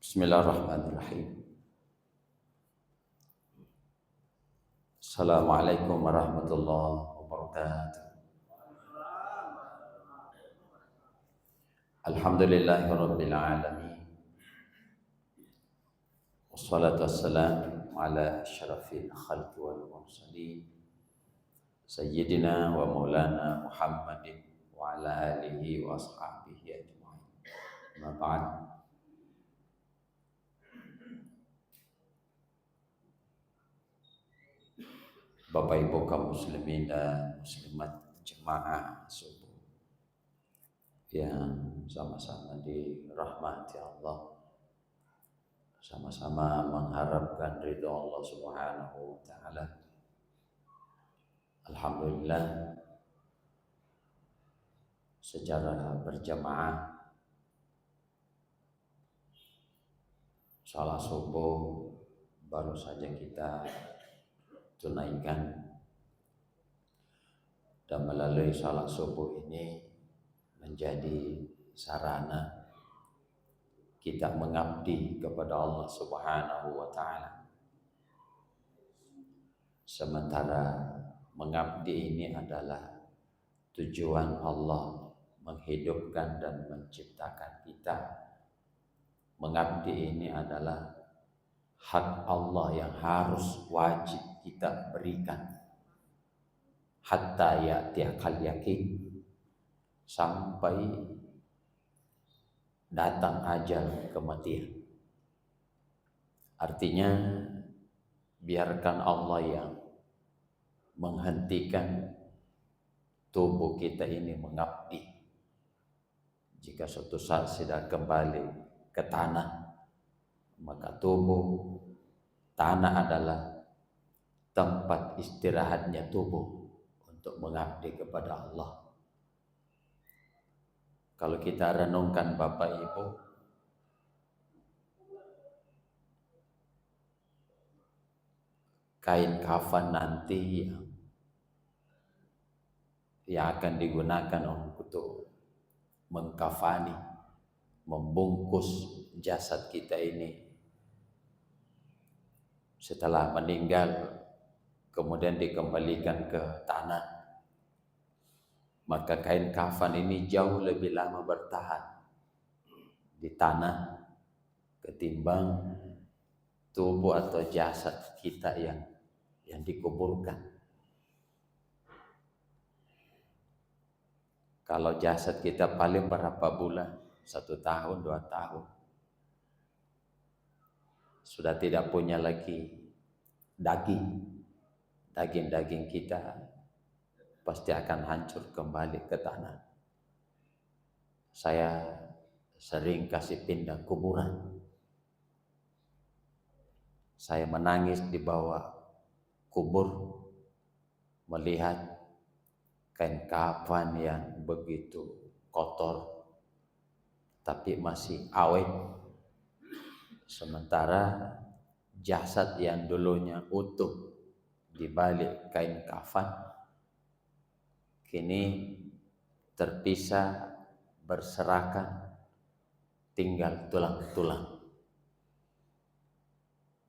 Bismillahirrahmanirrahim. Assalamualaikum warahmatullahi wabarakatuh. Alhamdulillahirabbil alamin. Wassalatu wassalamu ala asyrafil khalqi wal mursalin sayyidina wa maulana Muhammadin wa ala alihi wa ashabihi ajma'in. Amma ba'd. Bapak Ibu kaum muslimin dan muslimat jemaah subuh yang sama-sama dirahmati Allah, sama-sama mengharapkan ridha Allah Subhanahu wa taala. Alhamdulillah, secara berjamaah salat subuh baru saja kita tunaikan, dan melalui salat subuh ini menjadi sarana kita mengabdi kepada Allah Subhanahu wa taala. Sementara mengabdi ini adalah tujuan Allah menghidupkan dan menciptakan kita. Mengabdi ini adalah hak Allah yang harus wajib kita berikan hatta ya'tiyakal yakin, sampai datang ajal kematian. Artinya biarkan Allah yang menghentikan tubuh kita ini mengabdi. Jika suatu saat sudah kembali ke tanah, maka tanah adalah tempat istirahatnya tubuh untuk mengabdi kepada Allah. Kalau kita renungkan Bapak Ibu, kain kafan nanti yang akan digunakan untuk mengkafani, membungkus jasad kita ini setelah meninggal, kemudian dikembalikan ke tanah, maka kain kafan ini jauh lebih lama bertahan di tanah ketimbang tubuh atau jasad kita yang dikuburkan. Kalau jasad kita paling berapa bulan? 1 tahun, 2 tahun. Sudah tidak punya lagi daging kita pasti akan hancur kembali ke tanah. Saya sering kasih pindah kuburan. Saya menangis di bawah kubur melihat kain kafan yang begitu kotor tapi masih awet, sementara jasad yang dulunya utuh di balik kain kafan kini terpisah, berserakan, tinggal tulang-tulang.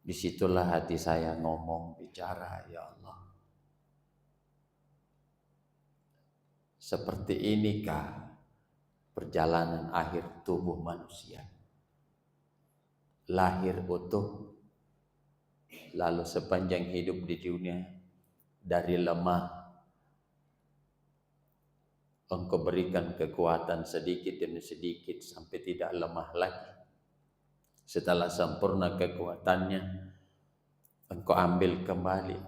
Disitulah hati saya ngomong, bicara, ya Allah, seperti inikah perjalanan akhir tubuh manusia? Lahir utuh, lalu sepanjang hidup di dunia dari lemah Engkau berikan kekuatan sedikit demi sedikit sampai tidak lemah lagi. Setelah sempurna kekuatannya, Engkau ambil kembali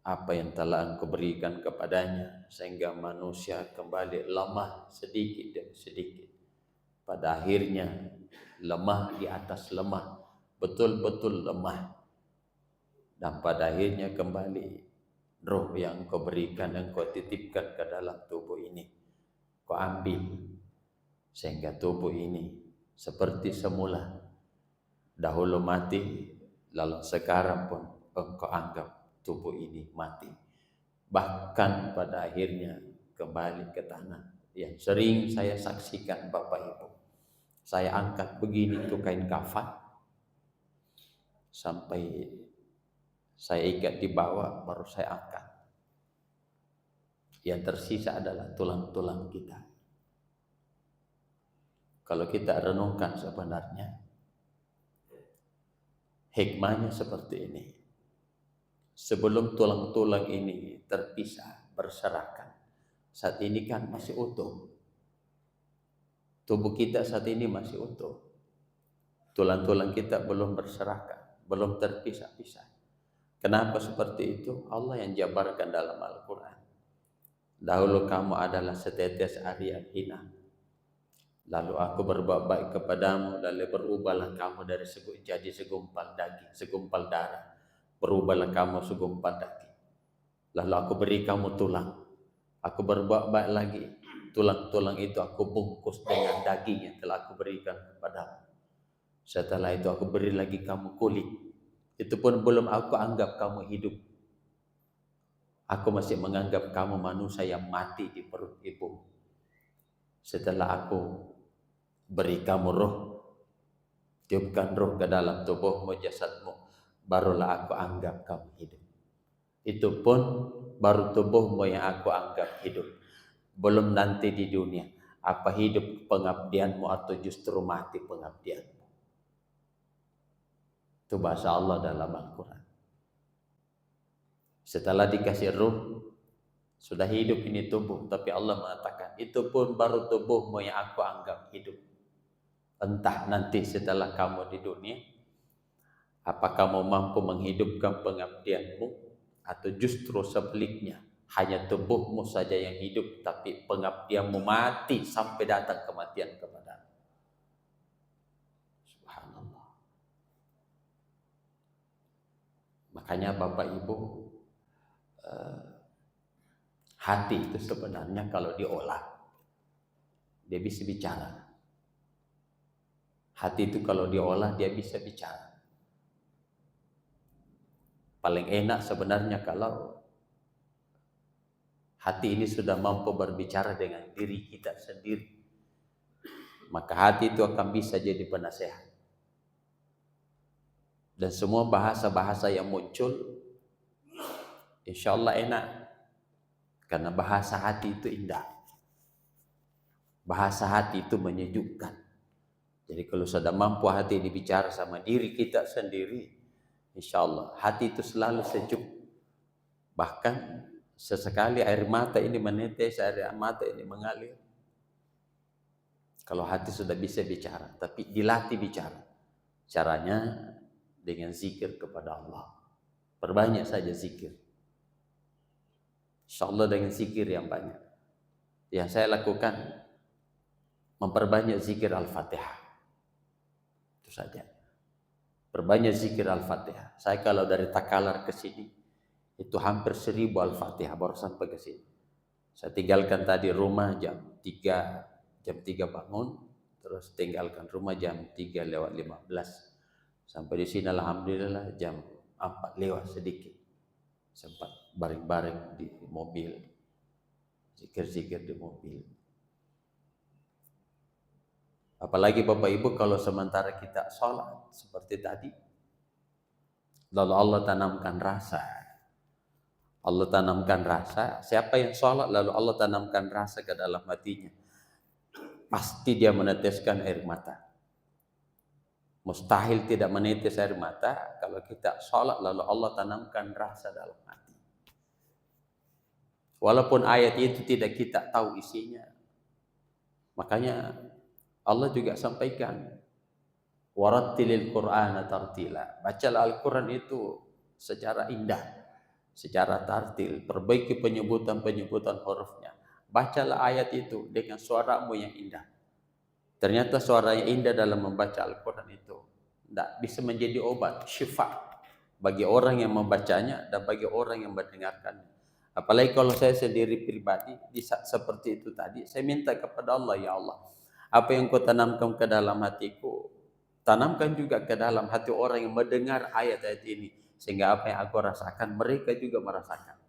apa yang telah Engkau berikan kepadanya, sehingga manusia kembali lemah sedikit demi sedikit. Pada akhirnya lemah di atas lemah, betul-betul lemah. Dan pada akhirnya kembali roh yang Engkau berikan, Engkau titipkan ke dalam tubuh ini, Engkau ambil, sehingga tubuh ini seperti semula. Dahulu mati, lalu sekarang pun Engkau anggap tubuh ini mati. Bahkan pada akhirnya kembali ke tanah. Yang sering saya saksikan Bapak Ibu, saya angkat begini tuh kain kafan, sampai saya ikat di bawah, baru saya angkat. Yang tersisa adalah tulang-tulang kita. Kalau kita renungkan sebenarnya, hikmahnya seperti ini. Sebelum tulang-tulang ini terpisah, berserakan, saat ini kan masih utuh. Tubuh kita saat ini masih utuh. Tulang-tulang kita belum berserakan, belum terpisah-pisah. Kenapa seperti itu? Allah yang jabarkan dalam Al-Quran. Dahulu kamu adalah setetes air yang hina, lalu aku berbuat baik kepadamu, lalu berubahlah kamu dari jadi segumpal daging, segumpal darah. Berubahlah kamu segumpal daging. Lalu aku beri kamu tulang. Aku berbuat baik lagi. Tulang-tulang itu aku bungkus dengan daging yang telah aku berikan kepadamu. Setelah itu aku beri lagi kamu kulit. Itu pun belum aku anggap kamu hidup. Aku masih menganggap kamu manusia yang mati di perut ibu. Setelah aku beri kamu roh, tiupkan roh ke dalam tubuhmu, jasadmu, barulah aku anggap kamu hidup. Itu pun baru tubuhmu yang aku anggap hidup. Belum nanti di dunia, apa hidup pengabdianmu atau justru mati pengabdianmu. Itu bahasa Allah dalam Al-Quran. Setelah dikasih ruh, sudah hidup ini tubuh, tapi Allah mengatakan, itu pun baru tubuhmu yang aku anggap hidup. Entah nanti setelah kamu di dunia, apa kamu mampu menghidupkan pengabdianmu, atau justru sebaliknya, hanya tubuhmu saja yang hidup, tapi pengabdianmu mati sampai datang kematian kepadamu. Subhanallah. Makanya Bapak Ibu, hati itu sebenarnya kalau diolah, dia bisa bicara. Hati itu kalau diolah, dia bisa bicara. Paling enak sebenarnya kalau hati ini sudah mampu berbicara dengan diri kita sendiri. Maka hati itu akan bisa jadi penasehat. Dan semua bahasa-bahasa yang muncul, insya Allah enak. Karena bahasa hati itu indah. Bahasa hati itu menyejukkan. Jadi kalau sudah mampu hati ini bicara sama diri kita sendiri, insya Allah hati itu selalu sejuk. Bahkan sesekali air mata ini menetes, air mata ini mengalir. Kalau hati sudah bisa bicara, tapi dilatih bicara. Caranya dengan zikir kepada Allah. Perbanyak saja zikir. InsyaAllah dengan zikir yang banyak. Yang saya lakukan, memperbanyak zikir Al-Fatihah. Itu saja. Perbanyak zikir Al-Fatihah. Saya kalau dari Takalar ke sini, itu hampir 1000 Al-Fatihah baru sampai ke sini. Saya tinggalkan tadi rumah jam 3 bangun, terus tinggalkan rumah jam 3:15. Sampai di sini alhamdulillah jam 4 lewat sedikit. Sempat baring-baring di mobil, zikir-zikir di mobil. Apalagi Bapak Ibu kalau sementara kita sholat seperti tadi, lalu Allah tanamkan rasa. Allah tanamkan rasa. Siapa yang sholat lalu Allah tanamkan rasa ke dalam hatinya, pasti dia meneteskan air mata. Mustahil tidak menetes air mata kalau kita sholat lalu Allah tanamkan rasa dalam hati. Walaupun ayat itu tidak kita tahu isinya. Makanya Allah juga sampaikan, warattilil Qur'ana tartila. Bacalah Al-Quran itu secara indah, secara tartil. Perbaiki penyebutan-penyebutan hurufnya. Bacalah ayat itu dengan suaramu yang indah. Ternyata suara yang indah dalam membaca Al-Quran itu tidak bisa menjadi obat, syifa bagi orang yang membacanya dan bagi orang yang mendengarkannya. Apalagi kalau saya sendiri pribadi di saat seperti itu tadi, saya minta kepada Allah, ya Allah, apa yang kau tanamkan ke dalam hatiku, tanamkan juga ke dalam hati orang yang mendengar ayat-ayat ini, sehingga apa yang aku rasakan mereka juga merasakan.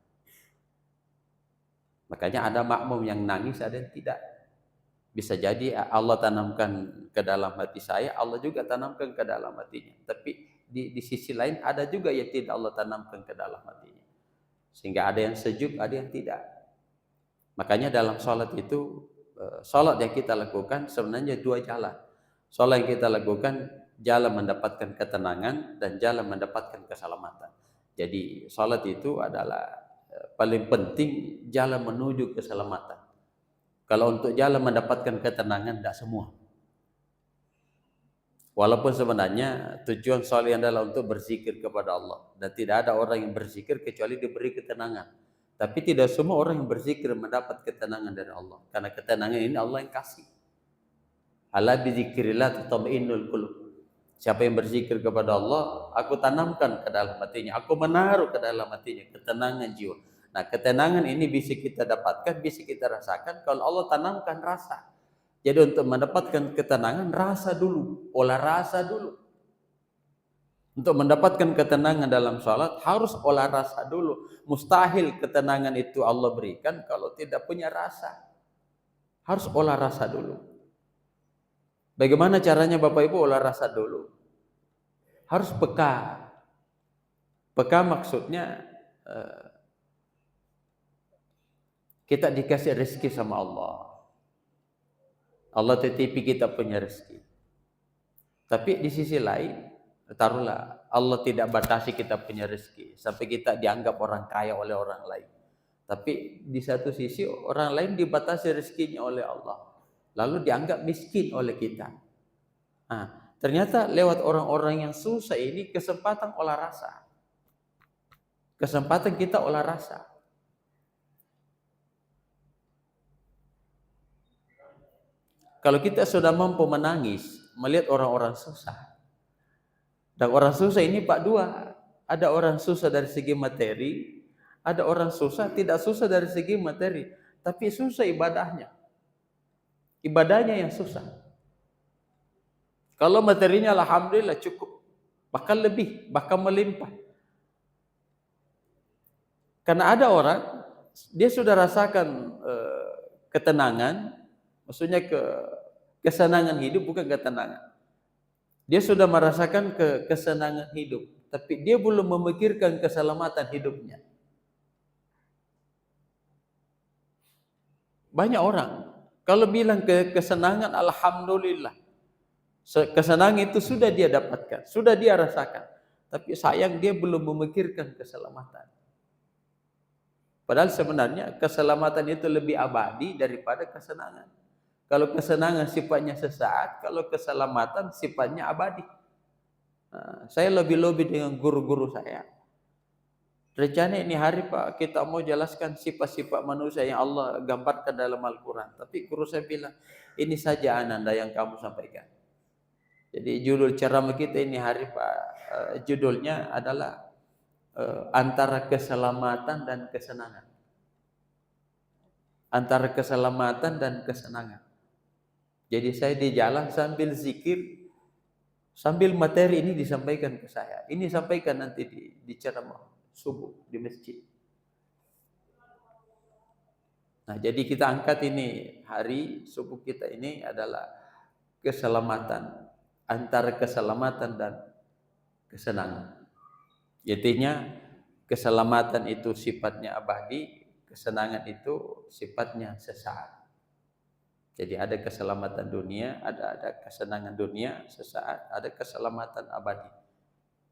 Makanya ada makmum yang nangis, ada yang tidak. Bisa jadi Allah tanamkan ke dalam hati saya, Allah juga tanamkan ke dalam hatinya. Tapi di sisi lain ada juga yang tidak Allah tanamkan ke dalam hatinya. Sehingga ada yang sejuk, ada yang tidak. Makanya dalam sholat itu, sholat yang kita lakukan sebenarnya dua jalan. Sholat yang kita lakukan jalan mendapatkan ketenangan dan jalan mendapatkan keselamatan. Jadi sholat itu adalah paling penting jalan menuju keselamatan. Kalau untuk jalan mendapatkan ketenangan tidak semua. Walaupun sebenarnya tujuan sholat adalah untuk berzikir kepada Allah, dan tidak ada orang yang berzikir kecuali diberi ketenangan. Tapi tidak semua orang yang berzikir mendapat ketenangan dari Allah, karena ketenangan ini Allah yang kasih. Ala bizikrillah tatma'innul qulub. Siapa yang berzikir kepada Allah, aku tanamkan ke dalam hatinya, aku menaruh ke dalam hatinya ketenangan jiwa. Nah, ketenangan ini bisa kita dapatkan, bisa kita rasakan kalau Allah tanamkan rasa. Jadi untuk mendapatkan ketenangan, rasa dulu, olah rasa dulu. Untuk mendapatkan ketenangan dalam sholat, harus olah rasa dulu. Mustahil ketenangan itu Allah berikan kalau tidak punya rasa. Harus olah rasa dulu. Bagaimana caranya Bapak Ibu olah rasa dulu? Harus peka. Peka maksudnya kita dikasih rezeki sama Allah. Allah titipi kita punya rezeki. Tapi di sisi lain, taruhlah Allah tidak batasi kita punya rezeki sampai kita dianggap orang kaya oleh orang lain. Tapi di satu sisi orang lain dibatasi rezekinya oleh Allah, lalu dianggap miskin oleh kita. Nah, ternyata lewat orang-orang yang susah ini kesempatan olah rasa. Kesempatan kita olah rasa. Kalau kita sudah mampu menangis melihat orang-orang susah, dan orang susah ini Pak dua, ada orang susah dari segi materi, ada orang susah tidak susah dari segi materi, tapi susah ibadahnya. Ibadahnya yang susah. Kalau materinya alhamdulillah cukup, bahkan lebih, bahkan melimpah. Karena ada orang dia sudah rasakan ketenangan, maksudnya kesenangan hidup, bukan ketenangan. Dia sudah merasakan kesenangan hidup, tapi dia belum memikirkan keselamatan hidupnya. Banyak orang kalau bilang kesenangan alhamdulillah, kesenangan itu sudah dia dapatkan, sudah dia rasakan, tapi sayang dia belum memikirkan keselamatan. Padahal sebenarnya keselamatan itu lebih abadi daripada kesenangan. Kalau kesenangan sifatnya sesaat, kalau keselamatan sifatnya abadi. Nah, saya lebih-lebih dengan guru-guru saya. Rencana ini hari Pak, kita mau jelaskan sifat-sifat manusia yang Allah gambarkan dalam Al-Quran. Tapi guru saya bilang, ini saja ananda yang kamu sampaikan. Jadi judul ceramah kita ini hari Pak, judulnya adalah antara keselamatan dan kesenangan. Antara keselamatan dan kesenangan. Jadi saya di jalan sambil zikir, sambil materi ini disampaikan ke saya. Ini sampaikan nanti di ceramah subuh di masjid. Nah, jadi kita angkat ini hari subuh kita ini adalah keselamatan, antara keselamatan dan kesenangan. Intinya keselamatan itu sifatnya abadi, kesenangan itu sifatnya sesaat. Jadi ada keselamatan dunia, ada kesenangan dunia sesaat, ada keselamatan abadi.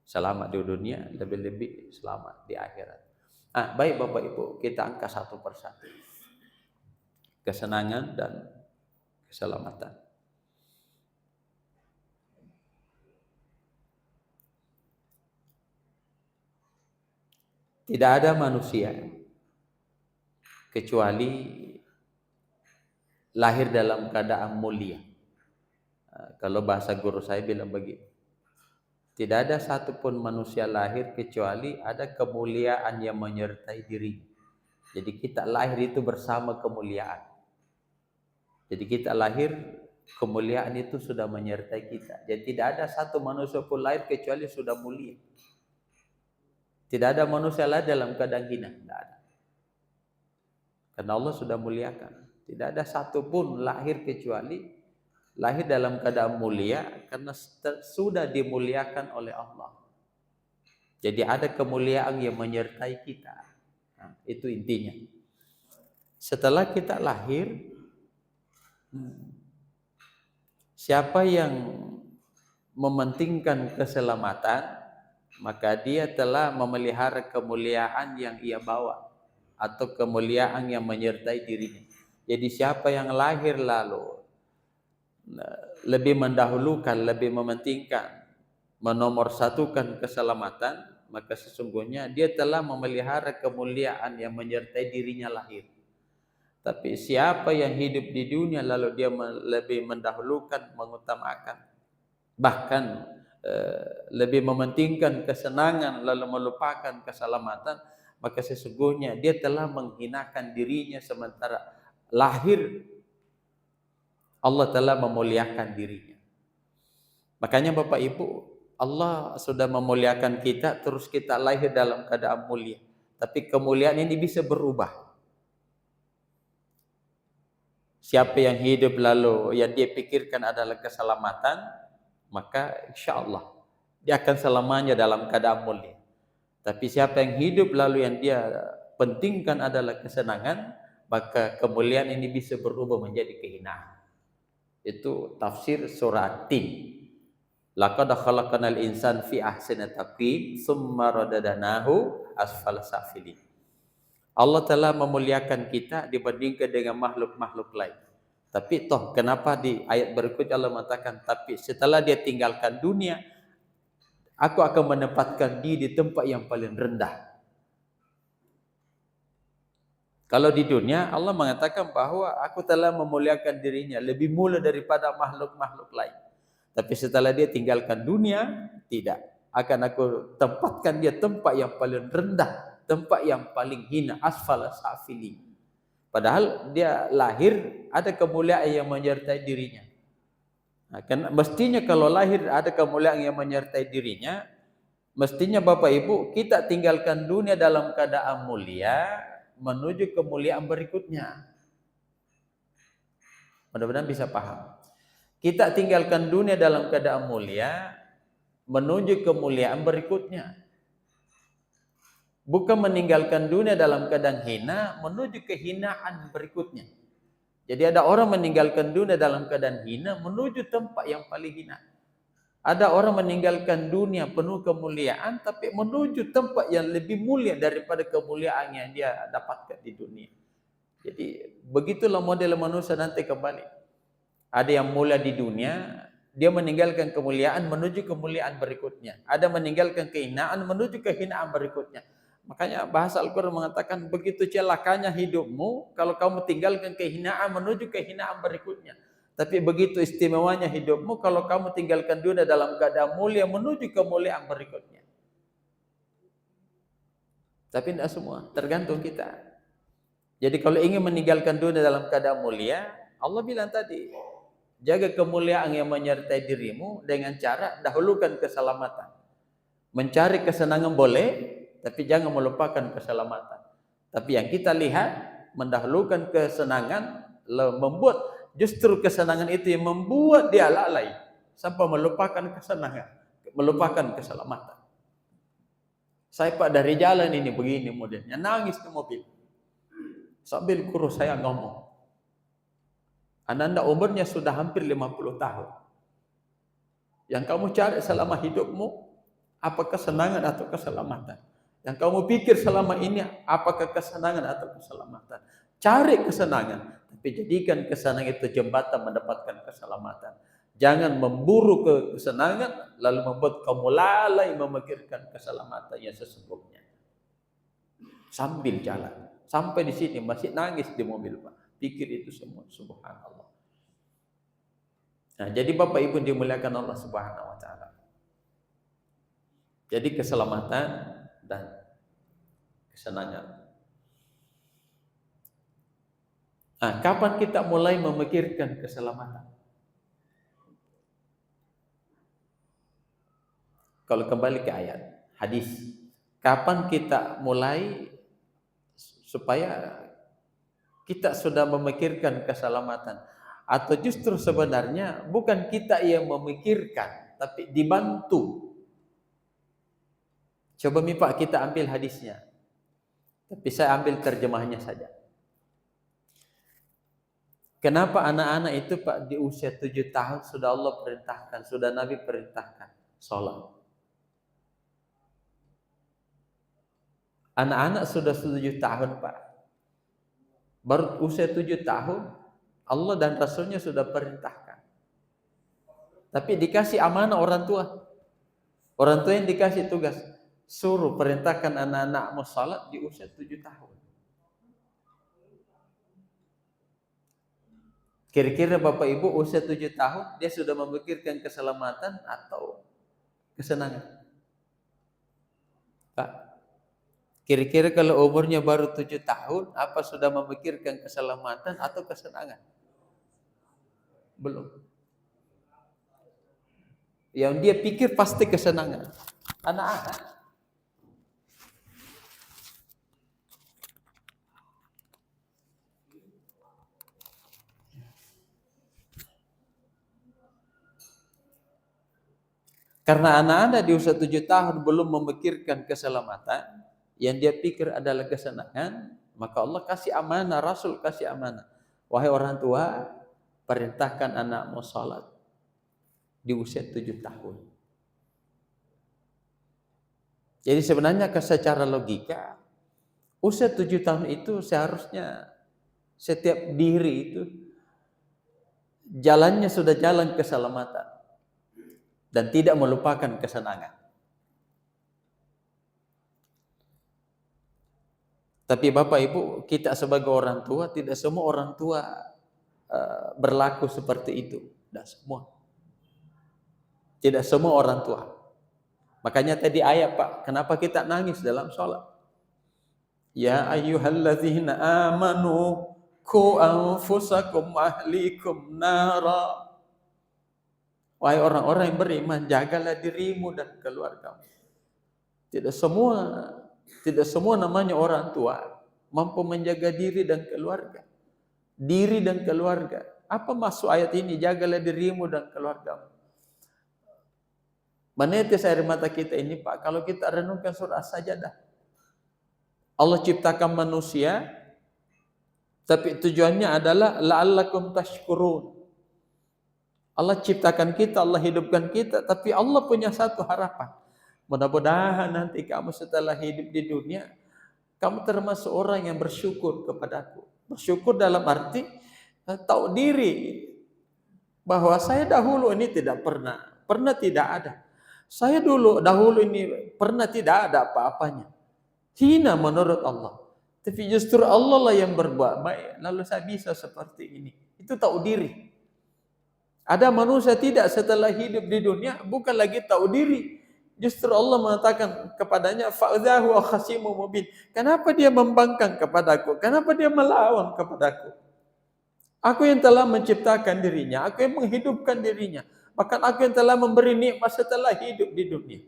Selamat di dunia, lebih-lebih selamat di akhirat. Ah, baik Bapak Ibu, kita angkat satu persatu. Kesenangan dan keselamatan. Tidak ada manusia kecuali lahir dalam keadaan mulia. Kalau bahasa guru saya bilang begitu. Tidak ada satupun manusia lahir kecuali ada kemuliaan yang menyertai diri. Jadi kita lahir itu bersama kemuliaan. Jadi kita lahir, kemuliaan itu sudah menyertai kita. Jadi tidak ada satu manusia pun lahir kecuali sudah mulia. Tidak ada manusia lahir dalam keadaan hina. Tidak ada. Karena Allah sudah muliakan. Tidak ada satupun lahir kecuali lahir dalam keadaan mulia karena sudah dimuliakan oleh Allah. Jadi ada kemuliaan yang menyertai kita. Nah, itu intinya. Setelah kita lahir, siapa yang mementingkan keselamatan, maka dia telah memelihara kemuliaan yang ia bawa atau kemuliaan yang menyertai dirinya. Jadi siapa yang lahir lalu lebih mendahulukan, lebih mementingkan, menomorsatukan keselamatan, maka sesungguhnya dia telah memelihara kemuliaan yang menyertai dirinya lahir. Tapi siapa yang hidup di dunia lalu dia lebih mendahulukan, mengutamakan, bahkan lebih mementingkan kesenangan lalu melupakan keselamatan, maka sesungguhnya dia telah menghinakan dirinya, sementara lahir Allah telah memuliakan dirinya. Makanya Bapak Ibu, Allah sudah memuliakan kita, terus kita lahir dalam keadaan mulia. Tapi kemuliaan ini bisa berubah. Siapa yang hidup lalu yang dia pikirkan adalah keselamatan, maka insya Allah dia akan selamanya dalam keadaan mulia. Tapi siapa yang hidup lalu yang dia pentingkan adalah kesenangan, maka kemuliaan ini bisa berubah menjadi kehinaan. Itu tafsir surah At-Tin. Laqad khalaqnal insana fi ahsani taqwim tsumma radadnahu asfala safilin. Allah telah memuliakan kita dibandingkan dengan makhluk-makhluk lain. Tapi toh kenapa di ayat berikutnya Allah mengatakan, tapi setelah dia tinggalkan dunia, aku akan menempatkan dia di tempat yang paling rendah. Kalau di dunia Allah mengatakan bahwa aku telah memuliakan dirinya lebih mulia daripada makhluk-makhluk lain. Tapi setelah dia tinggalkan dunia, tidak. Akan aku tempatkan dia tempat yang paling rendah, tempat yang paling hina, asfala safili. Padahal dia lahir ada kemuliaan yang menyertai dirinya. Nah, kan mestinya kalau lahir ada kemuliaan yang menyertai dirinya, mestinya Bapak Ibu kita tinggalkan dunia dalam keadaan mulia menuju kemuliaan berikutnya. Mudah-mudahan bisa paham. Kita tinggalkan dunia dalam keadaan mulia menuju kemuliaan berikutnya. Bukan meninggalkan dunia dalam keadaan hina menuju kehinaan berikutnya. Jadi ada orang meninggalkan dunia dalam keadaan hina menuju tempat yang paling hina. Ada orang meninggalkan dunia penuh kemuliaan tapi menuju tempat yang lebih mulia daripada kemuliaan yang dia dapatkan di dunia. Jadi begitulah model manusia nanti kembali. Ada yang mulia di dunia, dia meninggalkan kemuliaan menuju kemuliaan berikutnya. Ada meninggalkan kehinaan menuju kehinaan berikutnya. Makanya bahasa Al-Quran mengatakan begitu celakanya hidupmu kalau kamu tinggalkan kehinaan menuju kehinaan berikutnya. Tapi begitu istimewanya hidupmu kalau kamu tinggalkan dunia dalam keadaan mulia menuju kemuliaan berikutnya. Tapi tidak semua, tergantung kita. Jadi kalau ingin meninggalkan dunia dalam keadaan mulia, Allah bilang tadi, jaga kemuliaan yang menyertai dirimu dengan cara dahulukan keselamatan. Mencari kesenangan boleh, tapi jangan melupakan keselamatan. Tapi yang kita lihat, mendahulukan kesenangan, membuat justru kesenangan itu yang membuat dia lalai sampai melupakan kesenangan, melupakan keselamatan. Saya Pak dari jalan ini begini modelnya, nangis di mobil. Sambil guru saya ngomong, Anda umurnya sudah hampir 50 tahun. Yang kamu cari selama hidupmu, apakah kesenangan atau keselamatan? Yang kamu pikir selama ini, apakah kesenangan atau keselamatan? Cari kesenangan, tapi jadikan kesenangan itu jembatan mendapatkan keselamatan. Jangan memburu kesenangan, lalu membuat kamu lalai memikirkan keselamatan yang sesungguhnya. Sambil jalan, sampai di sini masih nangis di mobil Pak. Pikir itu semua, subhanallah. Nah, jadi Bapak Ibu dimuliakan Allah Subhanahu wa taala. Jadi keselamatan dan kesenangan. Nah, kapan kita mulai memikirkan keselamatan? Kalau kembali ke ayat, hadis. Kapan kita mulai supaya kita sudah memikirkan keselamatan? Atau justru sebenarnya bukan kita yang memikirkan, tapi dibantu. Coba Pak kita ambil hadisnya. Tapi saya ambil terjemahnya saja. Kenapa anak-anak itu Pak di usia 7 tahun sudah Allah perintahkan, sudah Nabi perintahkan sholat. Anak-anak sudah 7 tahun Pak. Baru usia 7 tahun, Allah dan Rasulnya sudah perintahkan. Tapi dikasih amanah orang tua. Orang tua yang dikasih tugas, suruh perintahkan anak-anakmu sholat di usia 7 tahun. Kira-kira Bapak Ibu usia 7 tahun dia sudah memikirkan keselamatan atau kesenangan? Pak, kira-kira kalau umurnya baru 7 tahun, apa sudah memikirkan keselamatan atau kesenangan? Belum. Yang dia pikir pasti kesenangan. Anak-anak. Karena anak-anak di usia 7 tahun belum memikirkan keselamatan, yang dia pikir adalah kesenangan, maka Allah kasih amanah, Rasul kasih amanah. Wahai orang tua, perintahkan anakmu salat di usia 7 tahun. Jadi sebenarnya secara logika, usia 7 tahun itu seharusnya setiap diri itu jalannya sudah jalan keselamatan dan tidak melupakan kesenangan. Tapi Bapak Ibu, kita sebagai orang tua, tidak semua orang tua berlaku seperti itu. Tidak semua. Tidak semua orang tua. Makanya tadi ayat Pak, kenapa kita nangis dalam sholat? Ya ayyuhalladzina amanu qu anfusakum ahlikum nara. Wahai orang-orang yang beriman, jagalah dirimu dan keluargamu. Tidak semua namanya orang tua mampu menjaga diri dan keluarga. Diri dan keluarga. Apa maksud ayat ini? Jagalah dirimu dan keluargamu. Menetes air mata kita ini Pak, kalau kita renungkan surah Sajadah. Allah ciptakan manusia, tapi tujuannya adalah la'allakum tashkurun. Allah ciptakan kita, Allah hidupkan kita, tapi Allah punya satu harapan. Mudah-mudahan nanti kamu setelah hidup di dunia, kamu termasuk orang yang bersyukur kepadaku. Bersyukur dalam arti tahu diri bahwa saya dahulu ini tidak pernah tidak ada. Saya dahulu ini pernah tidak ada apa-apanya. Hina menurut Allah. Tapi justru Allah lah yang berbuat baik, lalu saya bisa seperti ini. Itu tahu diri. Ada manusia tidak setelah hidup di dunia bukan lagi tahu diri. Justru Allah mengatakan kepadanya fa'udhahu wa khasimu mubin. Kenapa dia membangkang kepadaku? Kenapa dia melawan kepadaku? Aku yang telah menciptakan dirinya, aku yang menghidupkan dirinya. Bahkan aku yang telah memberi nikmat setelah hidup di dunia.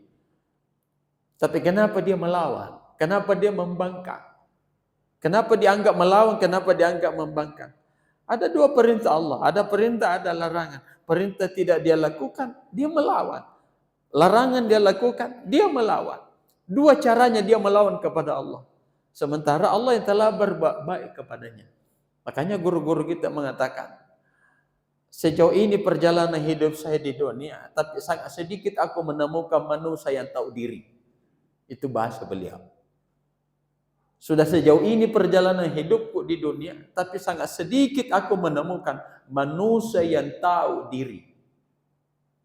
Tapi kenapa dia melawan? Kenapa dia membangkang? Kenapa dianggap melawan? Kenapa dianggap membangkang? Ada dua perintah Allah, ada perintah, ada larangan. Perintah tidak dia lakukan, dia melawan. Larangan dia lakukan, dia melawan. Dua caranya dia melawan kepada Allah. Sementara Allah yang telah berbuat baik kepadanya. Makanya guru-guru kita mengatakan, sejauh ini perjalanan hidup saya di dunia, tapi sangat sedikit aku menemukan manusia yang tahu diri. Itu bahasa beliau. Sudah sejauh ini perjalanan hidupku di dunia, tapi sangat sedikit aku menemukan manusia yang tahu diri.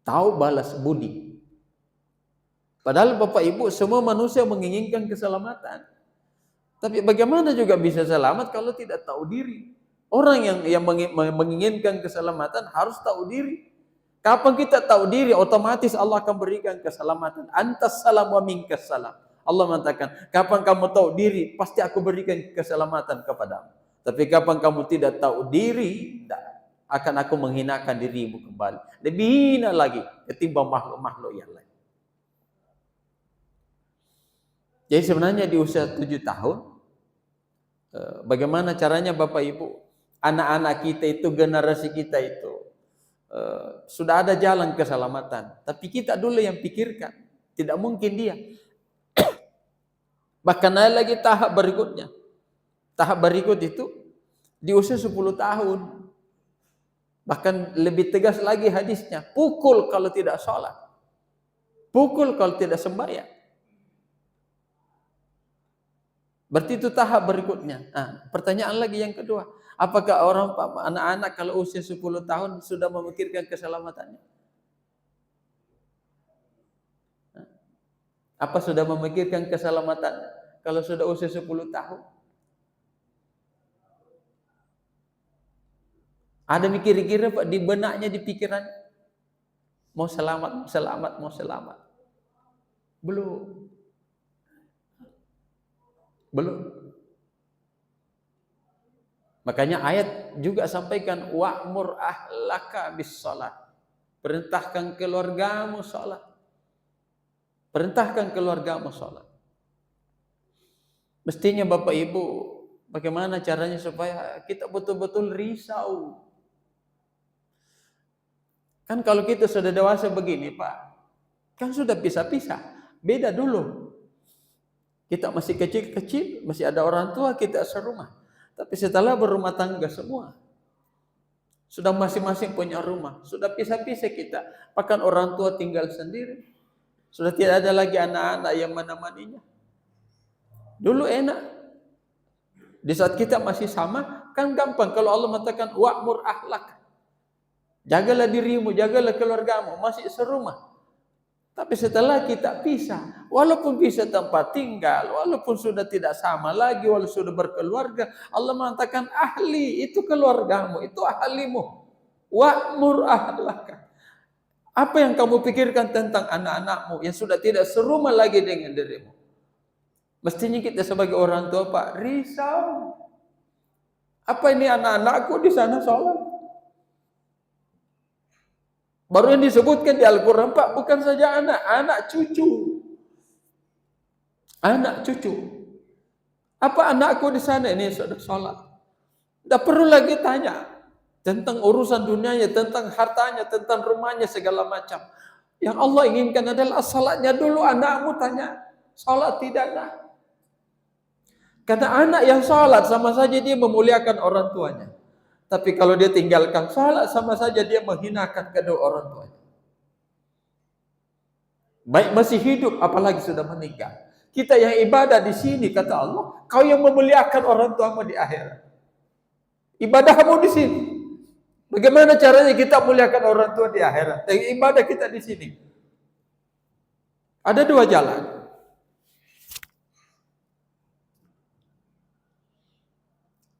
Tahu balas budi. Padahal Bapak Ibu, semua manusia menginginkan keselamatan. Tapi bagaimana juga bisa selamat kalau tidak tahu diri? Orang yang menginginkan keselamatan harus tahu diri. Kapan kita tahu diri, otomatis Allah akan berikan keselamatan. Antas salam wa minkas salam. Allah mengatakan, kapan kamu tahu diri, pasti aku berikan keselamatan kepadamu. Tapi kapan kamu tidak tahu diri, akan aku menghinakan dirimu kembali. Lebih hina lagi ketimbang makhluk-makhluk yang lain. Jadi sebenarnya di usia 7 tahun, bagaimana caranya Bapak Ibu, anak-anak kita itu, generasi kita itu, sudah ada jalan keselamatan. Tapi kita dulu yang pikirkan, tidak mungkin dia. Bahkan ada lagi tahap berikutnya. Tahap berikut itu di usia 10 tahun. Bahkan lebih tegas lagi hadisnya, pukul kalau tidak sholat, pukul kalau tidak sembahyang. Berarti itu tahap berikutnya. Nah, pertanyaan lagi yang kedua, apakah anak-anak kalau usia 10 tahun sudah memikirkan keselamatannya? Apa sudah memikirkan keselamatan kalau sudah usia 10 tahun? Ada mikir-mikir Pak di benaknya, di pikiran, mau selamat, selamat, mau selamat. Belum. Belum. Makanya ayat juga sampaikan wa'mur ahlaka bis shalah. Perintahkan keluargamu salat. Perintahkan keluargamu salat. Mestinya Bapak Ibu, bagaimana caranya supaya kita betul-betul risau. Kan kalau kita sudah dewasa begini Pak, kan sudah pisah-pisah. Beda dulu. Kita masih kecil-kecil, masih ada orang tua, kita serumah. Tapi setelah berumah tangga semua, sudah masing-masing punya rumah, sudah pisah-pisah kita. Bahkan orang tua tinggal sendiri. Sudah tidak ada lagi anak-anak yang menemaninya. Dulu enak. Di saat kita masih sama, kan gampang. Kalau Allah mengatakan, wa'mur ahlak. Jagalah dirimu, jagalah keluargamu, masih serumah. Tapi setelah kita pisah, walaupun bisa tempat tinggal, walaupun sudah tidak sama lagi, walaupun sudah berkeluarga, Allah mengatakan ahli, itu keluargamu, itu ahlimu. Wa'mur ahlaka. Apa yang kamu pikirkan tentang anak-anakmu yang sudah tidak serumah lagi dengan dirimu? Mestinya kita sebagai orang tua Pak, risau. Apa ini anak-anakku di sana sholat? Baru yang disebutkan di Al-Quran Pak, bukan saja anak, anak cucu. Anak cucu. Apa anakku di sana ini sudah sholat? Tidak perlu lagi tanya tentang urusan dunianya, tentang hartanya, tentang rumahnya, segala macam. Yang Allah inginkan adalah sholatnya dulu. Anakmu tanya, sholat tidak? Nah. Karena anak yang sholat sama saja dia memuliakan orang tuanya. Tapi kalau dia tinggalkan sholat sama saja dia menghinakan kedua orang tuanya. Baik masih hidup apalagi sudah meninggal. Kita yang ibadah di sini kata Allah, kau yang memuliakan orang tuamu di akhirat. Ibadahmu di sini. Bagaimana caranya kita muliakan orang tua di akhirat? Yang ibadah kita di sini. Ada dua jalan.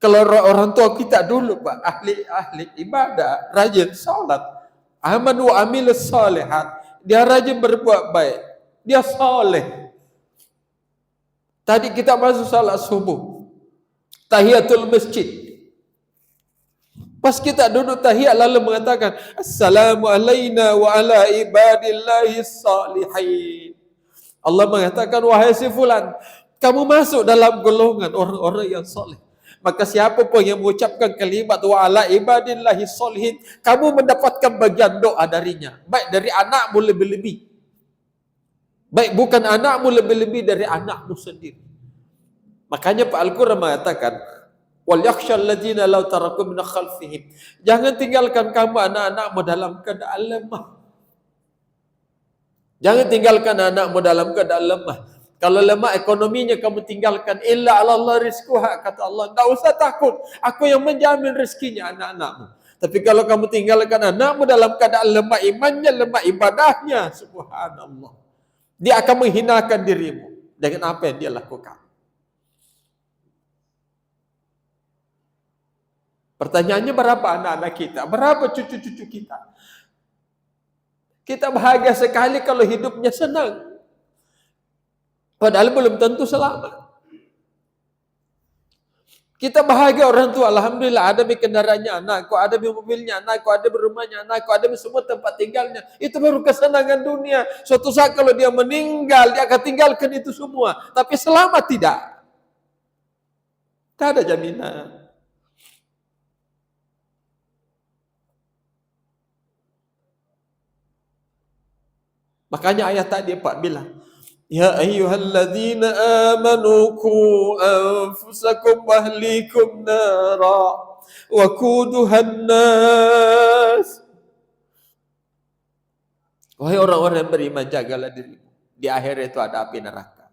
Kalau orang tua kita dulu Pak, ahli ibadah, rajin sholat, aman wa amilus sholihat, dia rajin berbuat baik, dia soleh. Tadi kita masuk salat subuh, tahiyatul masjid. Pas kita duduk tahiyat lalu mengatakan, Assalamu alaina wa ala ibadillahi salihin. Allah mengatakan, wahai si fulan, kamu masuk dalam golongan orang-orang yang soleh. Maka siapa pun yang mengucapkan kalimat wa ala ibadillahi sholihin, kamu mendapatkan bagian doa darinya. Baik dari anakmu lebih-lebih. Baik bukan anakmu lebih-lebih dari anakmu sendiri. Makanya Pak Al-Quran mengatakan, wal yakhshal ladzina law taraku min khalfihim. Jangan tinggalkan kamu anak-anakmu dalam keadaan lemah. Jangan tinggalkan anakmu dalam keadaan lemah. Kalau lemah ekonominya kamu tinggalkan, illa Allah rizquha, kata Allah, tidak usah takut, aku yang menjamin rezekinya anak-anakmu. Tapi kalau kamu tinggalkan anakmu dalam keadaan lemah imannya, lemah ibadahnya, subhanallah, dia akan menghinakan dirimu dengan apa yang dia lakukan. Pertanyaannya, berapa anak-anak kita, berapa cucu-cucu kita? Kita bahagia sekali kalau hidupnya senang. Padahal belum tentu selamat. Kita bahagia orang tua, alhamdulillah ada di kendaraannya anakku, ada di mobilnya anakku, ada di rumahnya anakku, ada di semua tempat tinggalnya. Itu baru kesenangan dunia. Suatu saat kalau dia meninggal, dia akan tinggalkan itu semua. Tapi selamat tidak. Tak ada jaminan. Makanya ayat tadi Pak bilang, Ya ayyuhalladzina amanu qu anfusakum wa ahlikum nara wa quduhan nas. Wahai orang-orang yang beriman, jagalah dirimu. Di akhir itu ada api neraka.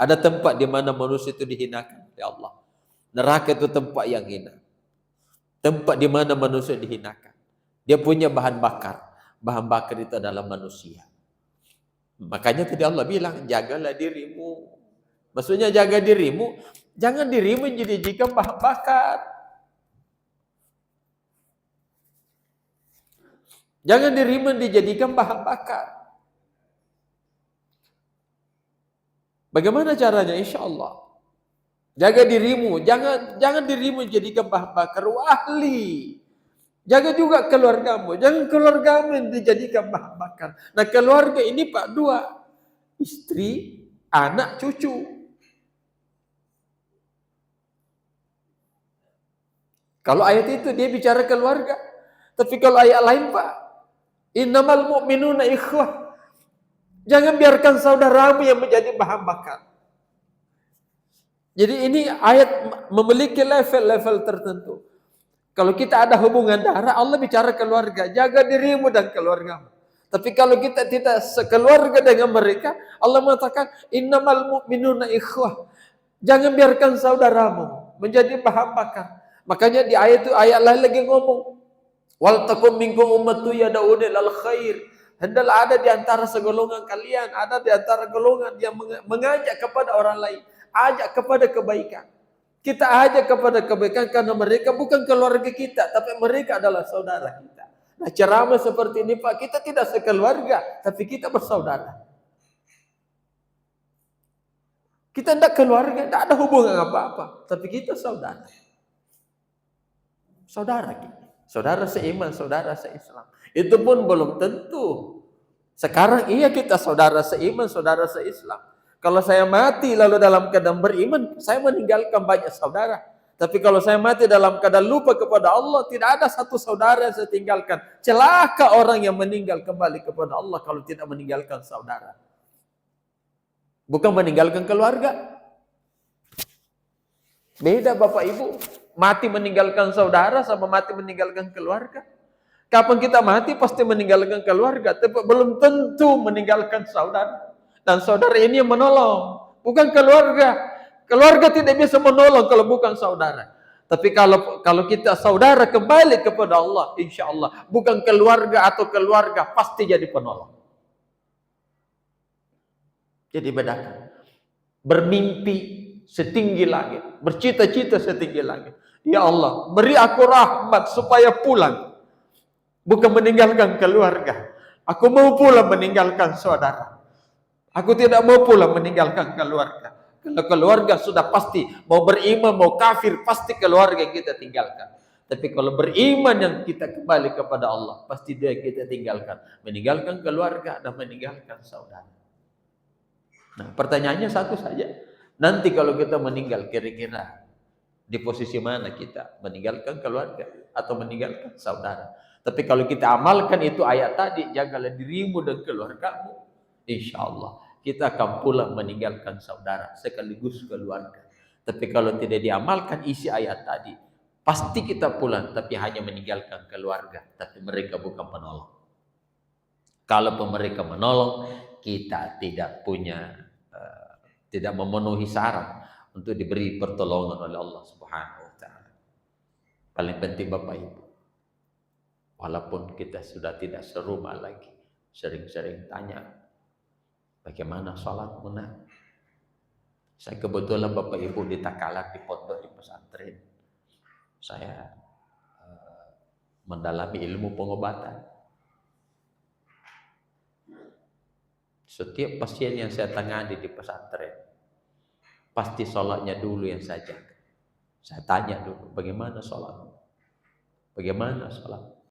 Ada tempat di mana manusia itu dihinakan oleh Allah. Neraka itu tempat yang hina. Tempat di mana manusia dihinakan. Dia punya bahan bakar. Bahan bakar itu adalah manusia. Makanya tadi Allah bilang, jagalah dirimu. Maksudnya jaga dirimu, jangan dirimu dijadikan bahan bakar. Jangan dirimu dijadikan bahan bakar. Bagaimana caranya? Insya Allah. Jaga dirimu, jangan dirimu jadikan bahan bakar. Ahli. Jaga juga keluargamu. Jangan keluargamu dijadikan bahan bakar. Nah, keluarga ini Pak dua. Istri, anak, cucu. Kalau ayat itu dia bicara keluarga. Tapi kalau ayat lain Pak, innamal mu'minuna ikhwah. Jangan biarkan saudaramu yang menjadi bahan bakar. Jadi ini ayat memiliki level-level tertentu. Kalau kita ada hubungan darah, Allah bicara keluarga. Jaga dirimu dan keluargamu. Tapi kalau kita tidak sekeluarga dengan mereka, Allah mengatakan, innamal mu'minuna ikhwah. Jangan biarkan saudaramu menjadi bahan bakar. Makanya di ayat itu, ayat lain lagi ngomong, wal takum minkum ummatu yad'una ilal khair. Hendaklah ada di antara segolongan kalian, ada di antara golongan yang mengajak kepada orang lain, ajak kepada kebaikan. Kita ajak kepada kebaikan karena mereka bukan keluarga kita, tapi mereka adalah saudara kita. Nah, ceramah seperti ini Pak, kita tidak sekeluarga, tapi kita bersaudara. Kita tidak keluarga, tidak ada hubungan apa-apa, tapi kita saudara. Saudara kita. Saudara seiman, saudara seislam. Itu pun belum tentu. Sekarang iya kita saudara seiman, saudara seislam. Kalau saya mati lalu dalam keadaan beriman, saya meninggalkan banyak saudara. Tapi kalau saya mati dalam keadaan lupa kepada Allah, tidak ada satu saudara yang saya tinggalkan. Celaka orang yang meninggal kembali kepada Allah kalau tidak meninggalkan saudara. Bukan meninggalkan keluarga. Beda Bapak Ibu. Mati meninggalkan saudara sama mati meninggalkan keluarga. Kapan kita mati pasti meninggalkan keluarga, tapi belum tentu meninggalkan saudara. Dan saudara ini yang menolong, bukan keluarga. Keluarga tidak bisa menolong kalau bukan saudara. Tapi kalau kita saudara kembali kepada Allah, insya Allah, bukan keluarga atau keluarga pasti jadi penolong. Jadi bedakan. Bermimpi setinggi langit, bercita-cita setinggi langit. Ya Allah, beri aku rahmat supaya pulang. Bukan meninggalkan keluarga. Aku mau pulang meninggalkan saudara. Aku tidak mau pula meninggalkan keluarga. Kalau keluarga sudah pasti, mau beriman, mau kafir, pasti keluarga yang kita tinggalkan. Tapi kalau beriman yang kita kembali kepada Allah, pasti dia kita tinggalkan. Meninggalkan keluarga dan meninggalkan saudara. Nah, pertanyaannya satu saja. Nanti kalau kita meninggal, kira-kira di posisi mana kita? Meninggalkan keluarga atau meninggalkan saudara? Tapi kalau kita amalkan itu ayat tadi, jagalah dirimu dan keluargamu, insya Allah kita akan pulang meninggalkan saudara sekaligus keluarga. Tapi kalau tidak diamalkan isi ayat tadi, pasti kita pulang tapi hanya meninggalkan keluarga, tapi mereka bukan penolong. Kalau mereka menolong, kita tidak tidak memenuhi syarat untuk diberi pertolongan oleh Allah Subhanahu wa taala. Paling penting Bapak Ibu, walaupun kita sudah tidak serumah lagi, sering-sering tanya, bagaimana sholatmu nak? Saya kebetulan Bapak Ibu di Takalak, di pondok, di pesantren. Saya mendalami ilmu pengobatan. Setiap pasien yang saya tangani di pesantren, pasti sholatnya dulu yang saya jaga. Saya tanya dulu, bagaimana sholatmu? Bagaimana sholat?